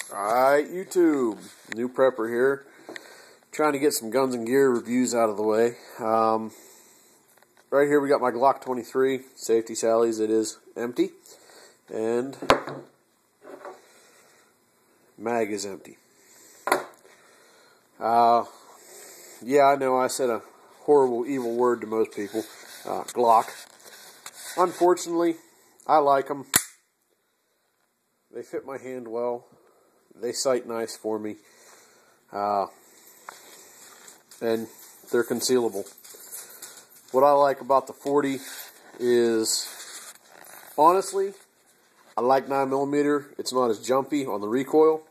Alright, YouTube, new prepper here, trying to get some guns and gear reviews out of the way. Right here we got my Glock 23, safety sallies, it is empty, and mag is empty. Yeah, I know I said a horrible, evil word to most people, Glock. Unfortunately, I like them. They fit my hand well. They sight nice for me, and they're concealable. What I like about the 40 is, honestly, I like 9mm. It's not as jumpy on the recoil.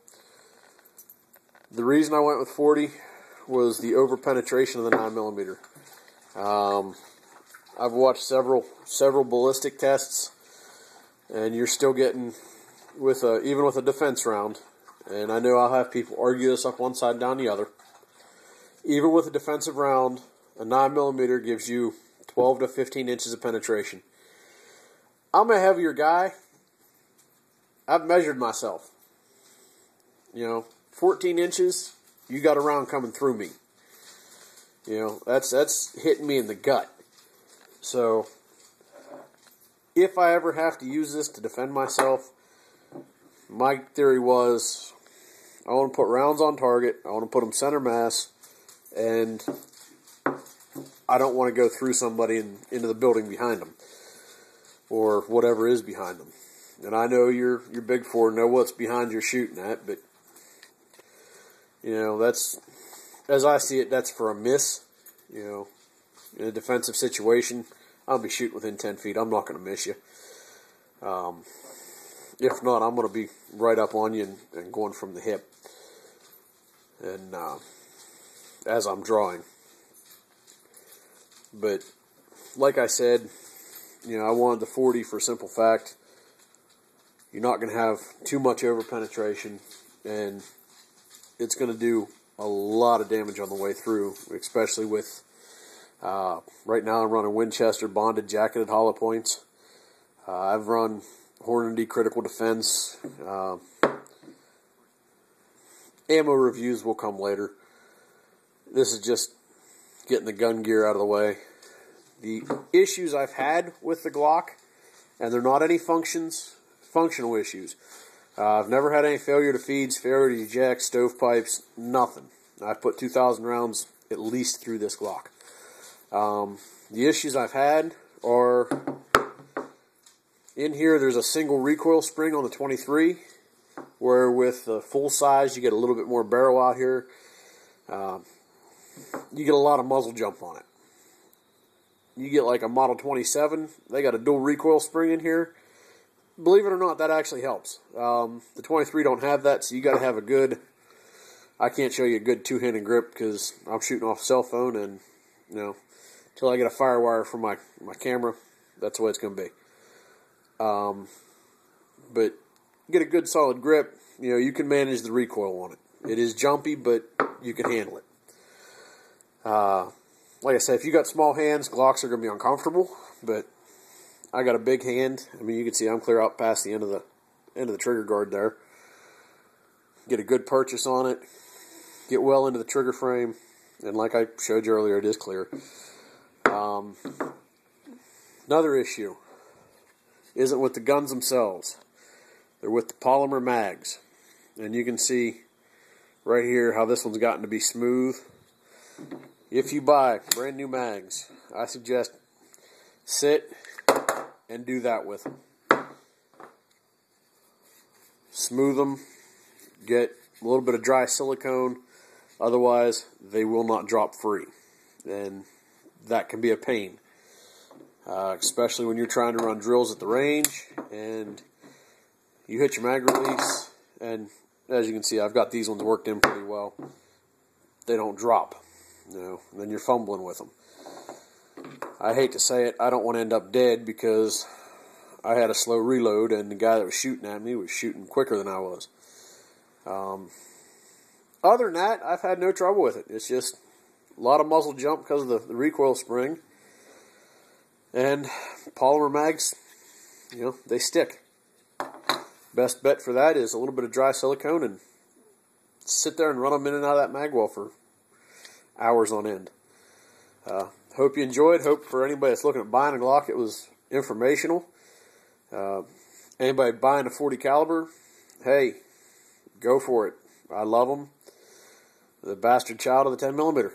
The reason I went with 40 was the over penetration of the 9mm. I've watched several ballistic tests, and you're still getting with even with a defense round. And I know I'll have people argue this up one side and down the other. Even with a defensive round, a 9mm gives you 12 to 15 inches of penetration. I'm a heavier guy. I've measured myself. 14 inches, you got a round coming through me. That's hitting me in the gut. So, if I ever have to use this to defend myself, my theory was, I want to put rounds on target, I want to put them center mass, and I don't want to go through somebody into the building behind them, or whatever is behind them. And I know you're big four, know what's behind you're shooting at, but, that's, as I see it, that's for a miss. In a defensive situation, I'll be shooting within 10 feet, I'm not going to miss you. If not, I'm going to be right up on you and going from the hip, and as I'm drawing. But like I said, I wanted the 40 for a simple fact. You're not going to have too much over penetration, and it's going to do a lot of damage on the way through, especially with right now I'm running Winchester bonded jacketed hollow points. I've run Hornady critical defense. Ammo reviews will come later. This is just getting the gun gear out of the way. The issues I've had with the Glock, and they're not any functional issues. I've never had any failure to feeds, failure to eject, stovepipes, nothing. I've put 2,000 rounds at least through this Glock. The issues I've had are, in here there's a single recoil spring on the 23, where with the full size you get a little bit more barrel out here. You get a lot of muzzle jump on it. You get like a Model 27, they got a dual recoil spring in here. Believe it or not, that actually helps. The 23 don't have that, so you got to have a good, I can't show you a good two-handed grip because I'm shooting off a cell phone, and until I get a firewire for my camera, that's the way it's going to be. But get a good solid grip, you can manage the recoil on it. It is jumpy, but you can handle it. Like I said, if you got small hands, Glocks are going to be uncomfortable, but I got a big hand. I mean, you can see I'm clear out past the end of the trigger guard there. Get a good purchase on it, get well into the trigger frame, and like I showed you earlier, it is clear. Another issue isn't with the guns themselves. They're with the polymer mags. And you can see right here how this one's gotten to be smooth. If you buy brand new mags, I suggest sit and do that with them. Smooth them, get a little bit of dry silicone, otherwise they will not drop free. And that can be a pain. Especially when you're trying to run drills at the range and you hit your mag release, and as you can see, I've got these ones worked in pretty well. They don't drop, and then you're fumbling with them. I hate to say it, I don't want to end up dead because I had a slow reload and the guy that was shooting at me was shooting quicker than I was. Other than that, I've had no trouble with it. It's just a lot of muzzle jump because of the recoil spring. And polymer mags, they stick. Best bet for that is a little bit of dry silicone and sit there and run them in and out of that mag well for hours on end. Hope you enjoyed. Hope for anybody that's looking at buying a Glock, it was informational. Anybody buying a 40 caliber, hey, go for it. I love them. The bastard child of the 10 millimeter.